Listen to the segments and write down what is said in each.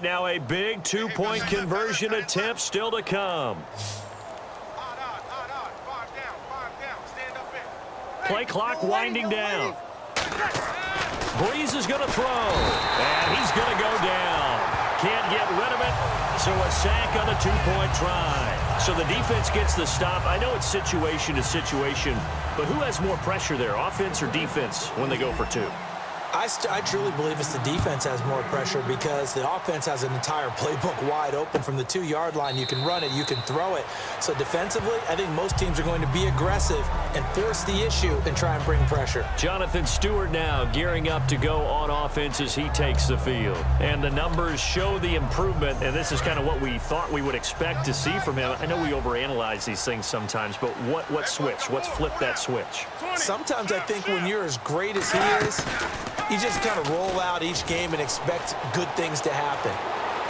now a big two-point conversion attempt still to come. Play clock winding down. Breeze is going to throw, and he's going to go down. Can't get rid of it, so a sack on a two-point try. So the defense gets the stop. I know it's situation to situation, but who has more pressure there, offense or defense, when they go for two? I truly believe it's the defense has more pressure because the offense has an entire playbook wide open from the 2-yard line. You can run it, you can throw it. So defensively, I think most teams are going to be aggressive and force the issue and try and bring pressure. Jonathan Stewart now gearing up to go on offense as he takes the field. And the numbers show the improvement, and this is kind of what we thought we would expect to see from him. I know we overanalyze these things sometimes, but what switch? What's flipped that switch? Sometimes I think when you're as great as he is, you just kind of roll out each game and expect good things to happen.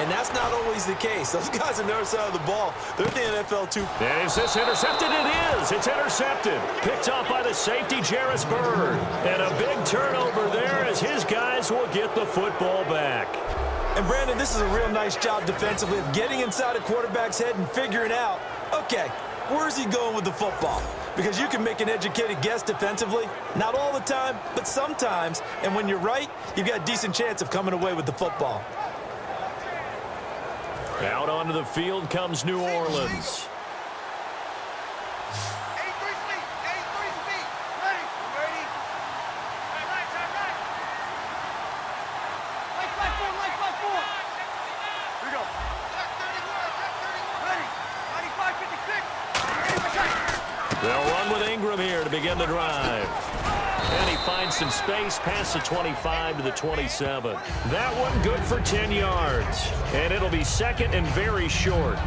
And that's not always the case. Those guys on the other side of the ball, they're the NFL too. And is this intercepted? It is. It's intercepted. Picked off by the safety, Jarris Byrd. And a big turnover there as his guys will get the football back. And, Brandon, this is a real nice job defensively of getting inside a quarterback's head and figuring out, okay, where's he going with the football? Because you can make an educated guess defensively. Not all the time, but sometimes. And when you're right, you've got a decent chance of coming away with the football. Out onto the field comes New Orleans. They'll run with Ingram here to begin the drive. And he finds some space past the 25 to the 27. That one good for 10 yards. And it'll be second and very short.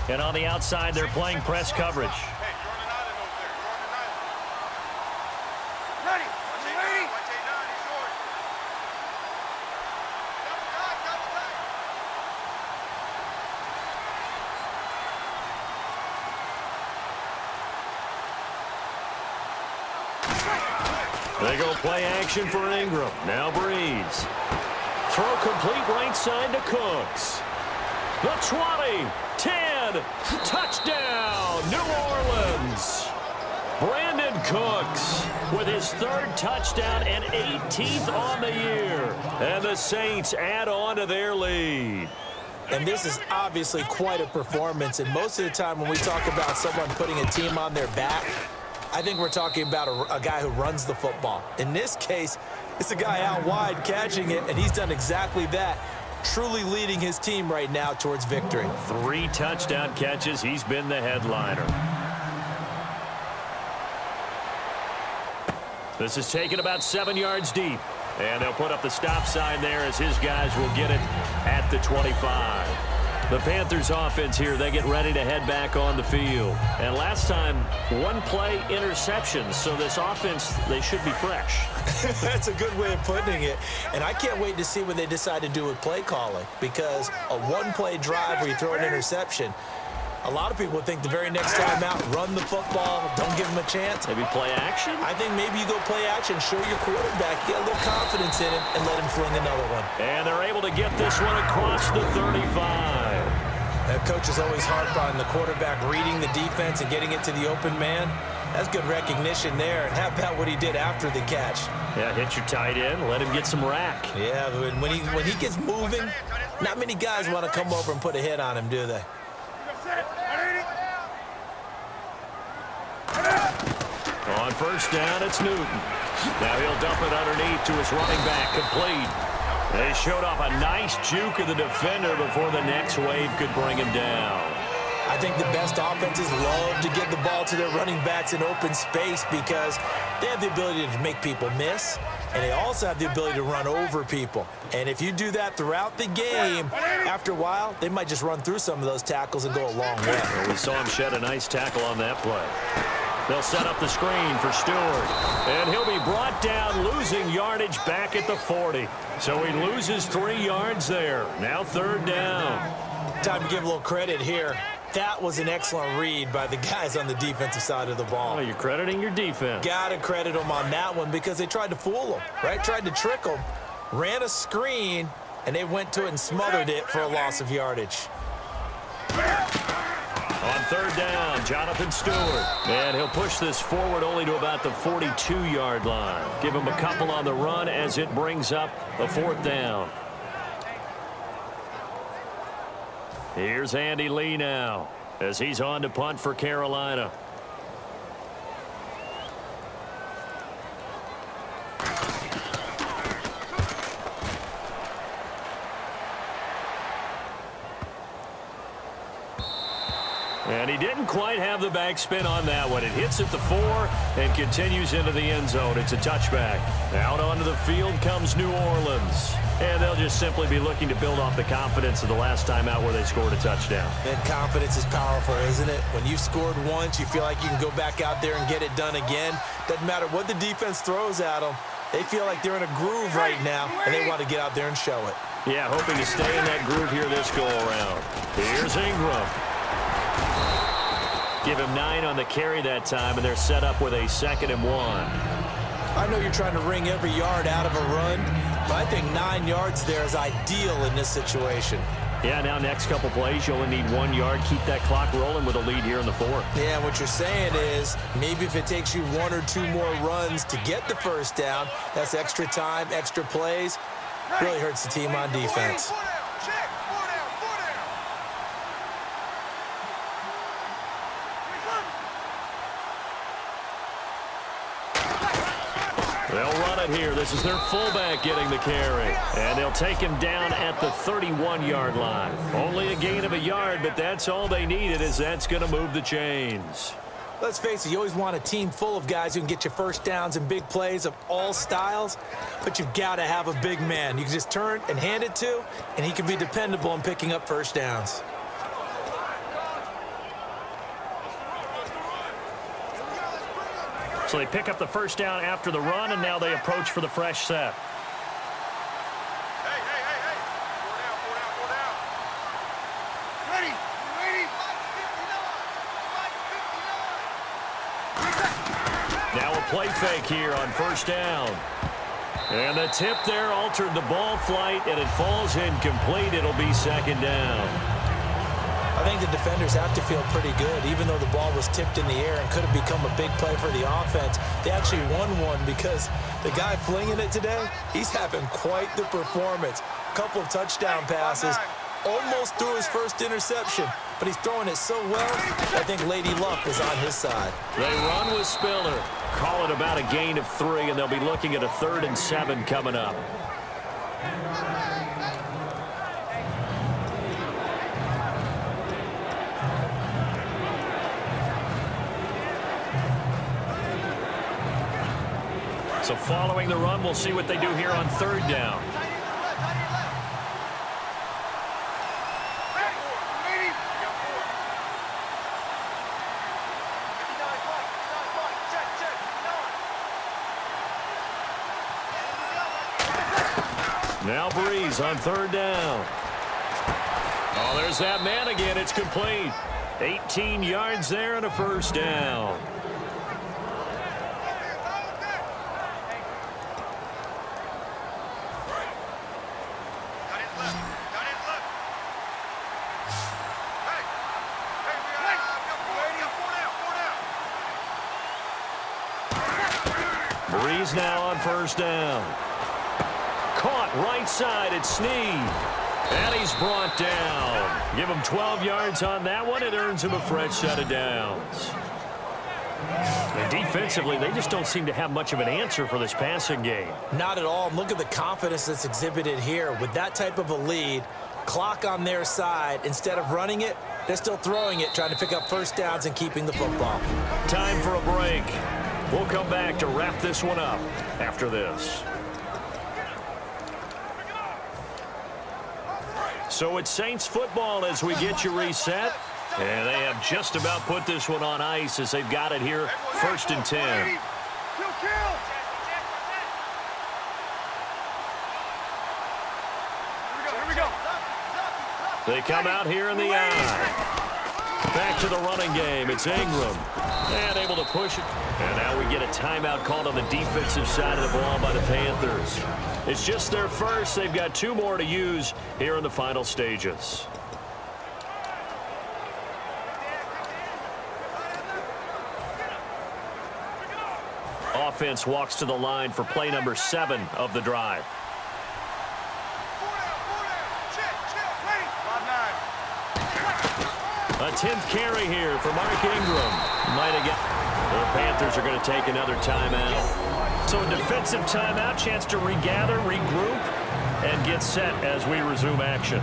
And on the outside, they're playing press coverage. They go play action for Ingram. Now Breeze. Throw complete right side to Cooks. The 20, 10, touchdown, New Orleans. Brandon Cooks with his third touchdown and 18th on the year. And the Saints add on to their lead. And this is obviously quite a performance. And most of the time when we talk about someone putting a team on their back, I think we're talking about a guy who runs the football. In this case, it's a guy out wide catching it, and he's done exactly that, truly leading his team right now towards victory. 3 touchdown catches. He's been the headliner. This is taken about 7 yards deep. And they'll put up the stop sign there as his guys will get it at the 25. The Panthers offense here, they get ready to head back on the field. And last time, 1 play interception. So this offense, they should be fresh. That's a good way of putting it. And I can't wait to see what they decide to do with play calling. Because a 1-play drive where you throw an interception, a lot of people think the very next time out, run the football, don't give him a chance. Maybe play action? I think maybe you go play action, show your quarterback, get a little confidence in him, and let him fling another one. And they're able to get this one across the 35. That coach is always harped on the quarterback reading the defense and getting it to the open man. That's good recognition there. And how about what he did after the catch? Yeah, hit your tight end, let him get some rack. Yeah, when he gets moving, not many guys want to come over and put a hit on him, do they? On first down, it's Newton. Now he'll dump it underneath to his running back, complete. They showed off a nice juke of the defender before the next wave could bring him down. I think the best offenses love to get the ball to their running backs in open space because they have the ability to make people miss, and they also have the ability to run over people. And if you do that throughout the game, after a while, they might just run through some of those tackles and go a long way. Well, we saw him shed a nice tackle on that play. They'll set up the screen for Stewart. And he'll be brought down, losing yardage back at the 40. So he loses 3 yards there. Now third down. Time to give a little credit here. That was an excellent read by the guys on the defensive side of the ball. Oh, you're crediting your defense. Got to credit them on that one because they tried to fool them, right? Tried to trick them, ran a screen, and they went to it and smothered it for a loss of yardage. On third down, Jonathan Stewart. And he'll push this forward only to about the 42-yard line. Give him a couple on the run as it brings up a fourth down. Here's Andy Lee now as he's on to punt for Carolina. And he didn't quite have the backspin on that one. It hits at the 4 and continues into the end zone. It's a touchback. Out onto the field comes New Orleans. And they'll just simply be looking to build off the confidence of the last time out where they scored a touchdown. And confidence is powerful, isn't it? When you've scored once, you feel like you can go back out there and get it done again. Doesn't matter what the defense throws at them. They feel like they're in a groove right now, and they want to get out there and show it. Yeah, hoping to stay in that groove here this go-around. Here's Ingram. Give him 9 on the carry that time, and they're set up with a 2nd and 1. I know you're trying to wring every yard out of a run, but I think 9 yards there is ideal in this situation. Yeah, now next couple plays, you only need 1 yard. Keep that clock rolling with a lead here in the 4th. Yeah, what you're saying is maybe if it takes you 1 or 2 more runs to get the first down, that's extra time, extra plays. Really hurts the team on defense. They'll run it here. This is their fullback getting the carry. And they'll take him down at the 31-yard line. Only a gain of a yard, but that's all they needed, as that's going to move the chains. Let's face it, you always want a team full of guys who can get you first downs and big plays of all styles, but you've got to have a big man you can just turn and hand it to, and he can be dependable in picking up first downs. So they pick up the first down after the run, and now they approach for the fresh set. Now a play fake here on first down. And the tip there altered the ball flight, and it falls incomplete. It'll be 2nd down. I think the defenders have to feel pretty good. Even though the ball was tipped in the air and could have become a big play for the offense, they actually won one because the guy flinging it today, he's having quite the performance. Couple of touchdown passes, almost threw his first interception, but he's throwing it so well, I think Lady Luck is on his side. They run with Spiller. Call it about a gain of 3, and they'll be looking at a 3rd and 7 coming up. So following the run, we'll see what they do here on 3rd down. Now Breeze on 3rd down. Oh, there's that man again. It's complete. 18 yards there and a first down. Breeze now on first down. Caught right side at Snead. And he's brought down. Give him 12 yards on that one. It earns him a fresh set of downs. And defensively, they just don't seem to have much of an answer for this passing game. Not at all. Look at the confidence that's exhibited here. With that type of a lead, clock on their side, instead of running it, they're still throwing it, trying to pick up first downs and keeping the football. Time for a break. We'll come back to wrap this one up after this. So it's Saints football as we get you reset. And they have just about put this one on ice as they've got it here, 1st and 10. They come out here in the eye. Back to the running game. It's Ingram. And able to push it. And now we get a timeout called on the defensive side of the ball by the Panthers. It's just their first. They've got 2 more to use here in the final stages. Offense walks to the line for play number 7 of the drive. A 10th carry here for Mark Ingram. Might have got. The Panthers are going to take another timeout. So a defensive timeout, chance to regather, regroup, and get set as we resume action.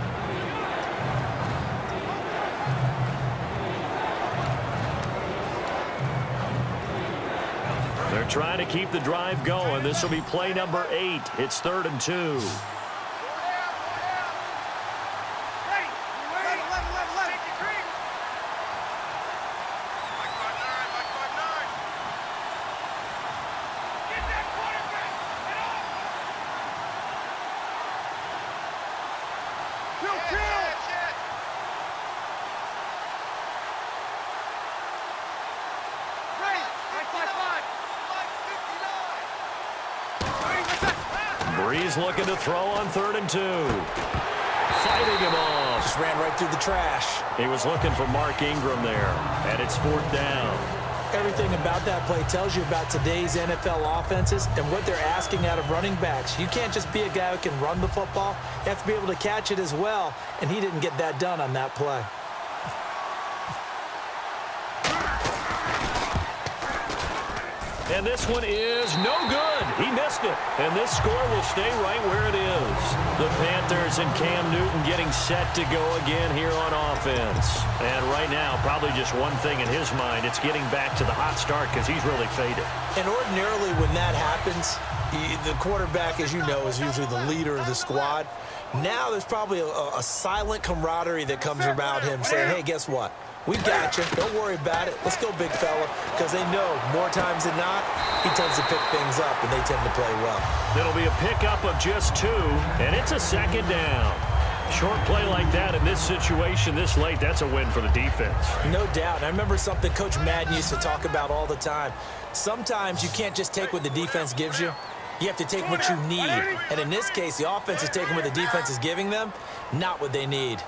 They're trying to keep the drive going. This will be play number 8. It's 3rd and 2. Breeze looking to throw on 3rd and 2. Fighting him off. Just ran right through the trash. He was looking for Mark Ingram there, and it's 4th down. Everything about that play tells you about today's NFL offenses and what they're asking out of running backs. You can't just be a guy who can run the football. You have to be able to catch it as well, and he didn't get that done on that play. And this one is no good. He missed it. And this score will stay right where it is. The Panthers and Cam Newton getting set to go again here on offense. And right now, probably just one thing in his mind. It's getting back to the hot start because he's really faded. And ordinarily when that happens, the quarterback, as you know, is usually the leader of the squad. Now there's probably a silent camaraderie that comes about him saying, hey, guess what? We got you. Don't worry about it. Let's go, big fella. Because they know more times than not, he tends to pick things up, and they tend to play well. It'll be a pickup of just 2, and it's a 2nd down. Short play like that in this situation this late, that's a win for the defense. No doubt. I remember something Coach Madden used to talk about all the time. Sometimes you can't just take what the defense gives you. You have to take what you need. And in this case, the offense is taking what the defense is giving them, not what they need.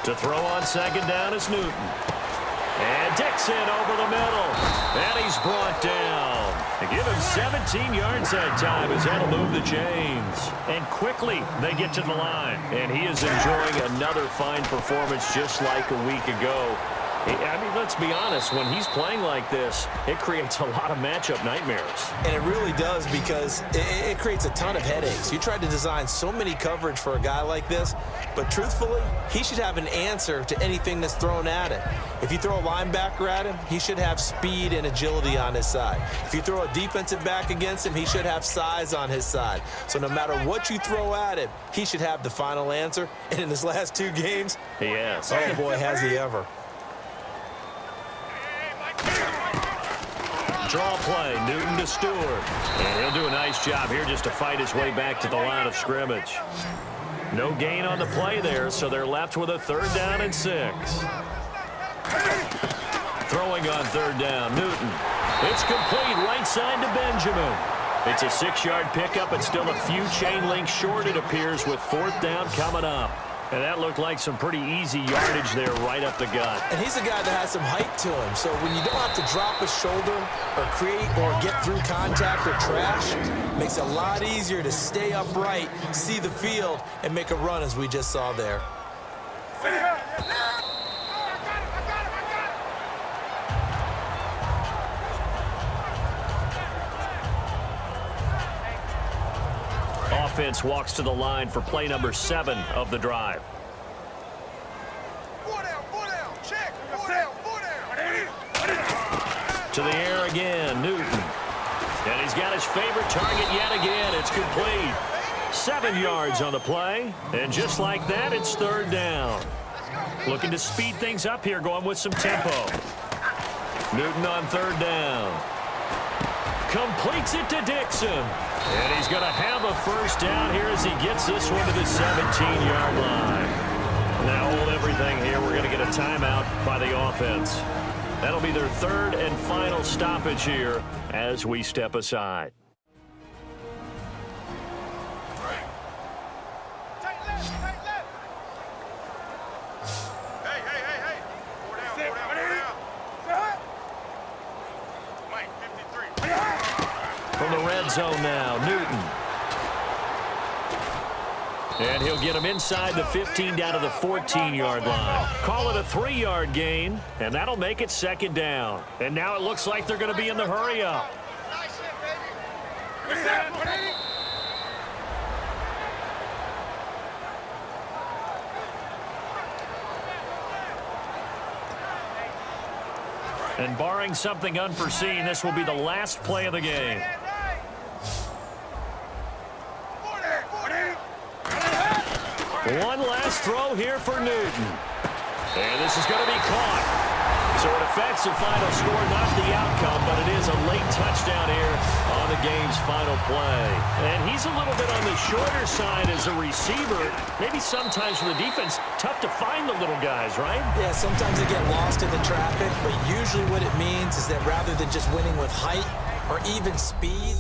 To throw on 2nd down is Newton. And Dixon over the middle. And he's brought down. They give him 17 yards that time as that'll move the chains. And quickly they get to the line. And he is enjoying another fine performance just like a week ago. I mean, let's be honest. When he's playing like this, it creates a lot of matchup nightmares. And it really does because it creates a ton of headaches. You tried to design so many coverage for a guy like this, but truthfully, he should have an answer to anything that's thrown at him. If you throw a linebacker at him, he should have speed and agility on his side. If you throw a defensive back against him, he should have size on his side. So no matter what you throw at him, he should have the final answer. And in his last 2 games, he has. Oh, boy, has he ever. Draw play, Newton to Stewart. And he'll do a nice job here just to fight his way back to the line of scrimmage. No gain on the play there, so they're left with a 3rd down and 6. Throwing on 3rd down, Newton. It's complete right side to Benjamin. It's a 6-yard pickup, but still a few chain links short, it appears, with 4th down coming up. And that looked like some pretty easy yardage there right up the gut. And he's a guy that has some height to him. So when you don't have to drop a shoulder or create or get through contact or trash, it makes it a lot easier to stay upright, see the field, and make a run as we just saw there. Offense walks to the line for play number 7 of the drive. To the air again, Newton. And he's got his favorite target yet again. It's complete. 7 yards on the play. And just like that, it's 3rd down. Looking to speed things up here, going with some tempo. Newton on 3rd down. Completes it to Dixon. And he's going to have a 1st down here as he gets this one to the 17-yard line. Now hold everything here. We're going to get a timeout by the offense. That'll be their third and final stoppage here as we step aside. From the red zone now, Newton. And he'll get him inside the 15 down to the 14-yard line. Call it a 3-yard gain, and that'll make it second down. And now it looks like they're going to be in the hurry-up. And barring something unforeseen, this will be the last play of the game. One last throw here for Newton. And this is going to be caught. So it affects the final score, not the outcome, but it is a late touchdown here on the game's final play. And he's a little bit on the shorter side as a receiver. Maybe sometimes for the defense, tough to find the little guys, right? Yeah, sometimes they get lost in the traffic, but usually what it means is that rather than just winning with height or even speed,